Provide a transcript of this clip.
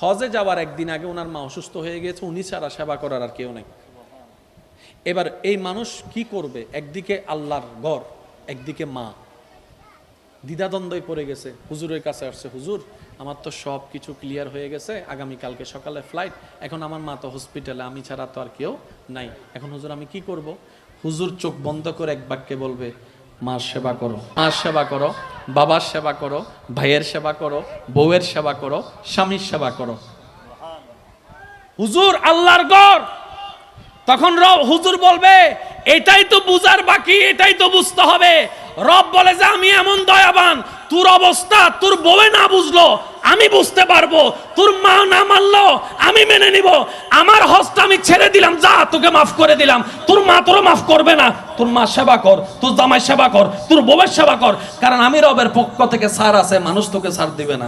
হজে যাওয়ার একদিন আগে ওনার মা অসুস্থ হয়ে গেছে, উনি ছাড়া সেবা করার আর কেউ নেই। এবার এই মানুষ কি করবে? একদিকে আল্লাহর ঘর, একদিকে মা, দ্বিধাদ্বন্দ্বই পড়ে গেছে। হুজুরের কাছে আসছে, হুজুর আমার তো সব কিছু ক্লিয়ার হয়ে গেছে, আগামীকালকে সকালে ফ্লাইট, এখন আমার মা তো হসপিটালে, আমি ছাড়া তো আর কেউ নাই, এখন হুজুর আমি কি করব? হুজুর চোখ বন্ধ করে এক বাক্যে বলবে, মার সেবা করো, মার সেবা করো, বাবার সেবা করো, ভাইয়ের সেবা করো, বউয়ের সেবা করো, স্বামীর সেবা করো। হুজুর আল্লাহর ঘর। তখন হুজুর বলবে, এটাই তো বুঝার বাকি, এটাই তো বুঝতে হবে। রব বলে যে আমি এমন দয়াবান, তোর অবস্থা তোর বউয়ে না বুঝলো আমি বুঝতে পারবো, তোর মা না মানলো আমি মেনে নিব, আমার হজটা আমি ছেড়ে দিলাম, যা তোকে মাফ করে দিলাম, তোর মা তোর মাফ করবে না, তোর মা সেবা কর, তোর জামাই সেবা কর, তোর বউয়ের সেবা কর, কারণ আমি রবের পক্ষ থেকে ছাড় আছে, মানুষ তোকে ছাড় দিবে না।